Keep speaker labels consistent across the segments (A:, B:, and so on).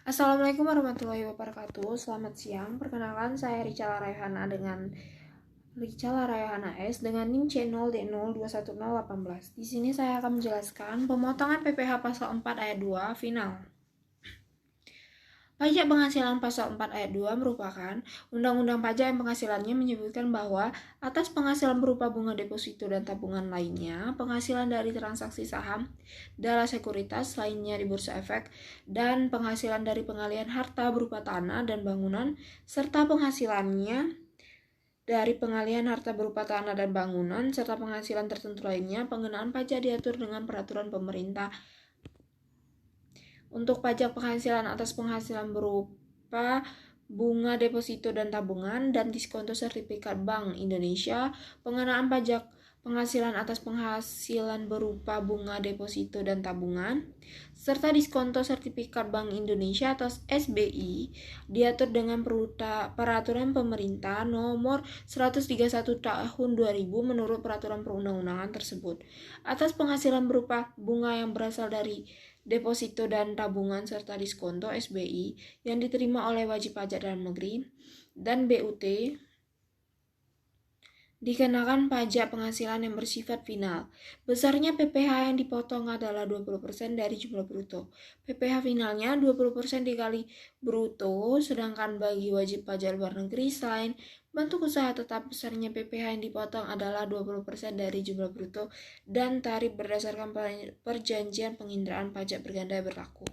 A: Assalamualaikum warahmatullahi wabarakatuh. Selamat siang. Perkenalkan saya Rica Larayhana dengan Rica Larayhana S dengan NIM C0D021018. Di sini saya akan menjelaskan pemotongan PPh pasal 4 ayat 2 final. Pajak penghasilan pasal 4 ayat 2 merupakan undang-undang pajak yang penghasilannya menyebutkan bahwa atas penghasilan berupa bunga deposito dan tabungan lainnya, penghasilan dari transaksi saham, dana sekuritas lainnya di bursa efek, dan penghasilan dari pengalihan harta berupa tanah dan bangunan, serta penghasilannya dari pengalihan harta berupa tanah dan bangunan, serta penghasilan tertentu lainnya, pengenaan pajak diatur dengan peraturan pemerintah. Untuk pajak penghasilan atas penghasilan berupa bunga deposito dan tabungan dan diskonto sertifikat Bank Indonesia, pengenaan pajak penghasilan atas penghasilan berupa bunga deposito dan tabungan, serta diskonto sertifikat Bank Indonesia atau SBI diatur dengan peraturan pemerintah nomor 131 tahun 2000 menurut peraturan perundang-undangan tersebut. Atas penghasilan berupa bunga yang berasal dari deposito dan tabungan serta diskonto SBI yang diterima oleh wajib pajak dalam negeri dan BUT dikenakan pajak penghasilan yang bersifat final. Besarnya PPh yang dipotong adalah 20% dari jumlah bruto. PPh finalnya 20% dikali bruto, sedangkan bagi wajib pajak luar negeri selain bentuk usaha tetap besarnya PPh yang dipotong adalah 20% dari jumlah bruto dan tarif berdasarkan perjanjian penginderaan pajak berganda berlaku.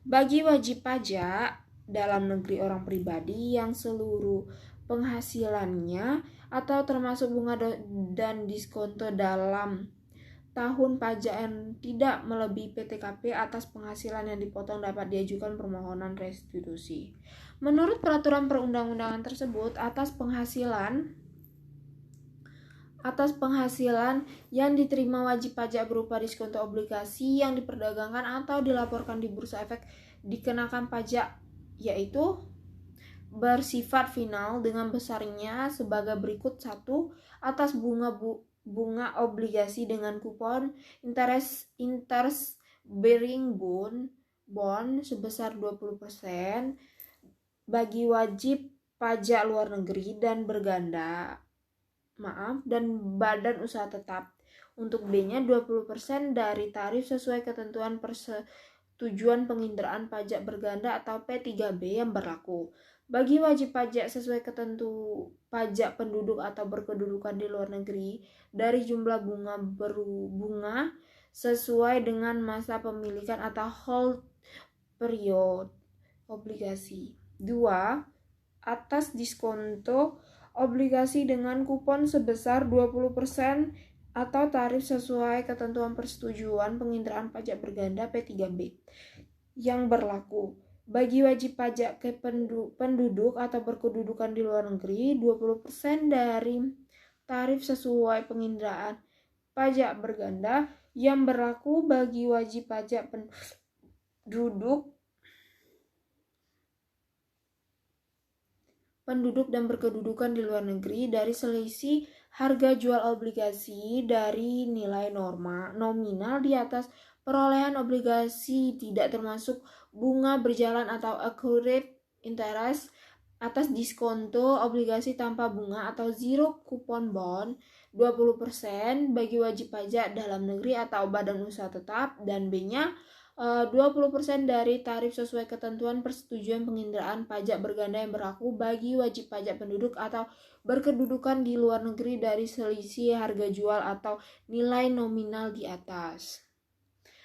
A: Bagi wajib pajak dalam negeri orang pribadi yang seluruh penghasilannya atau termasuk bunga dan diskonto dalam tahun pajak yang tidak melebihi PTKP atas penghasilan yang dipotong dapat diajukan permohonan restitusi. Menurut peraturan perundang-undangan tersebut, atas penghasilan yang diterima wajib pajak berupa diskonto obligasi yang diperdagangkan atau dilaporkan di bursa efek dikenakan pajak, yaitu bersifat final dengan besarnya sebagai berikut: 1. Atas bunga obligasi dengan kupon interest bearing bond sebesar 20% bagi wajib pajak luar negeri dan dan badan usaha tetap. Untuk B-nya 20% dari tarif sesuai ketentuan persetujuan penginderaan pajak berganda atau P3B yang berlaku. Bagi wajib pajak sesuai ketentu pajak penduduk atau berkedudukan di luar negeri dari jumlah bunga sesuai dengan masa pemilikan atau hold period obligasi. 2. Atas diskonto obligasi dengan kupon sebesar 20% atau tarif sesuai ketentuan persetujuan penginderaan pajak berganda P3B yang berlaku. Bagi wajib pajak ke penduduk atau berkedudukan di luar negeri, 20% dari tarif sesuai penginderaan pajak berganda yang berlaku bagi wajib pajak penduduk dan berkedudukan di luar negeri dari selisih harga jual obligasi dari nilai nominal di atas perolehan obligasi, tidak termasuk bunga berjalan atau accrued interest atas diskonto obligasi tanpa bunga atau zero coupon bond 20% bagi wajib pajak dalam negeri atau badan usaha tetap, dan B-nya 20% dari tarif sesuai ketentuan persetujuan penginderaan pajak berganda yang berlaku bagi wajib pajak penduduk atau berkedudukan di luar negeri dari selisih harga jual atau nilai nominal di atas.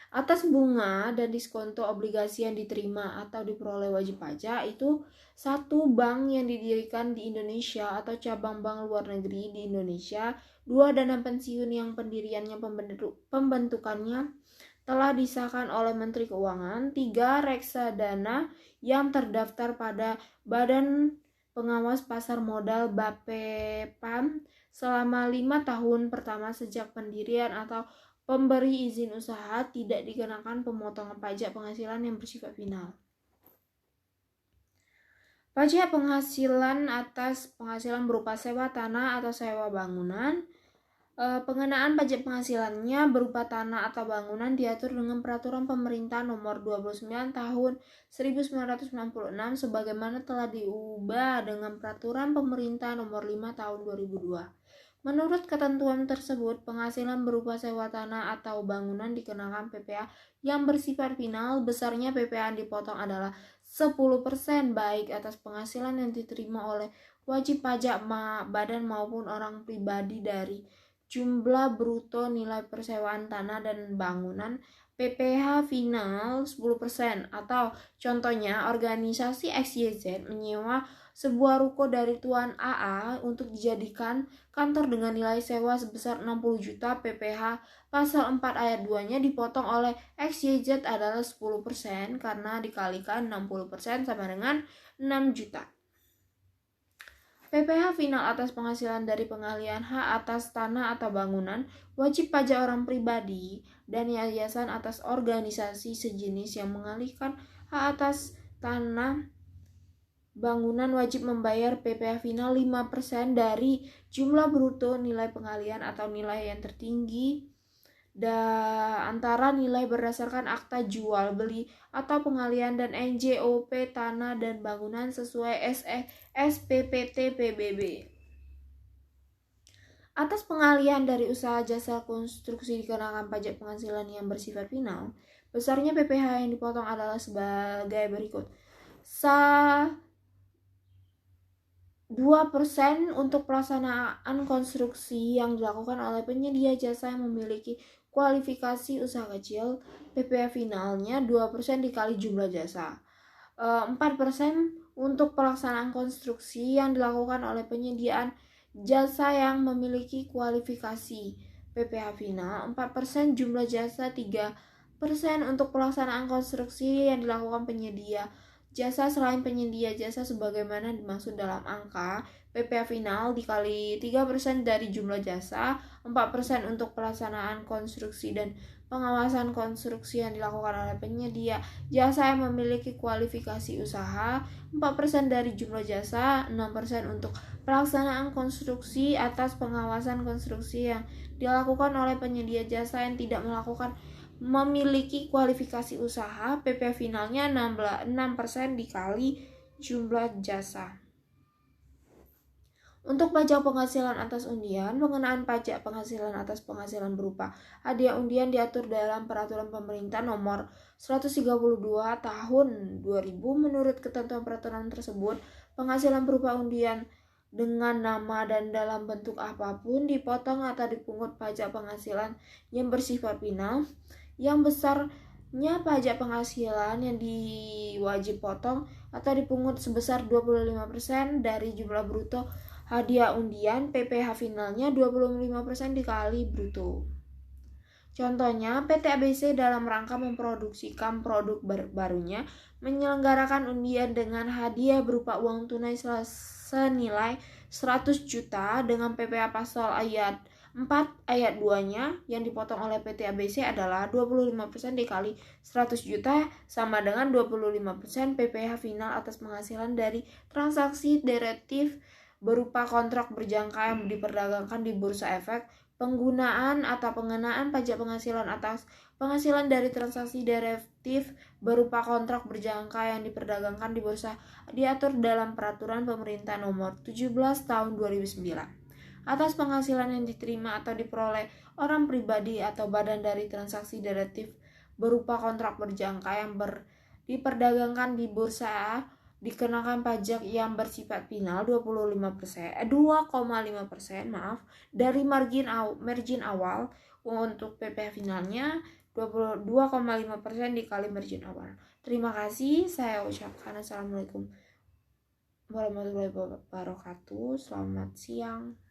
A: Atas bunga dan diskonto obligasi yang diterima atau diperoleh wajib pajak itu: 1. Bank yang didirikan di Indonesia atau cabang bank luar negeri di Indonesia. 2. Dana pensiun yang pendiriannya pembentukannya telah disahkan oleh Menteri Keuangan. 3. Reksadana yang terdaftar pada Badan Pengawas Pasar Modal BAPEPAM selama 5 tahun pertama sejak pendirian atau pemberi izin usaha, tidak dikenakan pemotongan pajak penghasilan yang bersifat final. Pajak penghasilan atas penghasilan berupa sewa tanah atau sewa bangunan Pengenaan pajak penghasilannya berupa tanah atau bangunan diatur dengan Peraturan Pemerintah Nomor 29 Tahun 1996 sebagaimana telah diubah dengan Peraturan Pemerintah Nomor 5 Tahun 2002. Menurut ketentuan tersebut, penghasilan berupa sewa tanah atau bangunan dikenakan PPh yang bersifat final. Besarnya PPh yang dipotong adalah 10% baik atas penghasilan yang diterima oleh wajib pajak badan maupun orang pribadi dari jumlah bruto nilai persewaan tanah dan bangunan PPh final 10%. Atau contohnya organisasi XYZ menyewa sebuah ruko dari Tuan AA untuk dijadikan kantor dengan nilai sewa sebesar 60 juta. PPh pasal 4 ayat 2-nya dipotong oleh XYZ adalah 10% karena dikalikan 60% sama dengan 6 juta. PPh final atas penghasilan dari pengalihan hak atas tanah atau bangunan wajib pajak orang pribadi dan yayasan atas organisasi sejenis yang mengalihkan hak atas tanah bangunan wajib membayar PPh final 5% dari jumlah bruto nilai pengalihan atau nilai yang tertinggi antara nilai berdasarkan akta jual beli atau pengalihan dan NJOP tanah dan bangunan sesuai SPPT PBB. Atas pengalihan dari usaha jasa konstruksi dikenakan pajak penghasilan yang bersifat final. Besarnya PPh yang dipotong adalah sebagai berikut. 2% untuk pelaksanaan konstruksi yang dilakukan oleh penyedia jasa yang memiliki kualifikasi usaha kecil. PPh finalnya 2% dikali jumlah jasa. 4% untuk pelaksanaan konstruksi yang dilakukan oleh penyediaan jasa yang memiliki kualifikasi. PPh final 4% jumlah jasa. 3% untuk pelaksanaan konstruksi yang dilakukan penyedia jasa selain penyedia jasa sebagaimana dimaksud dalam angka. PPh final dikali 3% dari jumlah jasa. 4% untuk pelaksanaan konstruksi dan pengawasan konstruksi yang dilakukan oleh penyedia jasa yang memiliki kualifikasi usaha. 4% dari jumlah jasa. 6% untuk pelaksanaan konstruksi atas pengawasan konstruksi yang dilakukan oleh penyedia jasa yang tidak memiliki kualifikasi usaha. PPh finalnya 6% dikali jumlah jasa. Untuk pajak penghasilan atas undian, pengenaan pajak penghasilan atas penghasilan berupa hadiah undian diatur dalam Peraturan Pemerintah Nomor 132 Tahun 2000. Menurut ketentuan peraturan tersebut, penghasilan berupa undian dengan nama dan dalam bentuk apapun dipotong atau dipungut pajak penghasilan yang bersifat final. Yang besarnya pajak penghasilan yang diwajib potong atau dipungut sebesar 25% dari jumlah bruto hadiah undian. PPh finalnya 25% dikali bruto. Contohnya, PT ABC dalam rangka memproduksikan produk barunya menyelenggarakan undian dengan hadiah berupa uang tunai senilai 100 juta dengan PPh pasal ayat 4 ayat 2-nya yang dipotong oleh PT ABC adalah 25% dikali 100 juta sama dengan 25% PPh final atas penghasilan dari transaksi derivatif berupa kontrak berjangka yang diperdagangkan di Bursa Efek. Penggunaan atau pengenaan pajak penghasilan atas penghasilan dari transaksi derivatif berupa kontrak berjangka yang diperdagangkan di bursa diatur dalam Peraturan Pemerintah Nomor 17 Tahun 2009. Atas penghasilan yang diterima atau diperoleh orang pribadi atau badan dari transaksi derivatif berupa kontrak berjangka yang diperdagangkan di bursa dikenakan pajak yang bersifat final 2,5% dari margin awal. Untuk PPh finalnya 2,5% dikali margin awal. Terima kasih, saya ucapkan assalamualaikum warahmatullahi wabarakatuh. Selamat siang.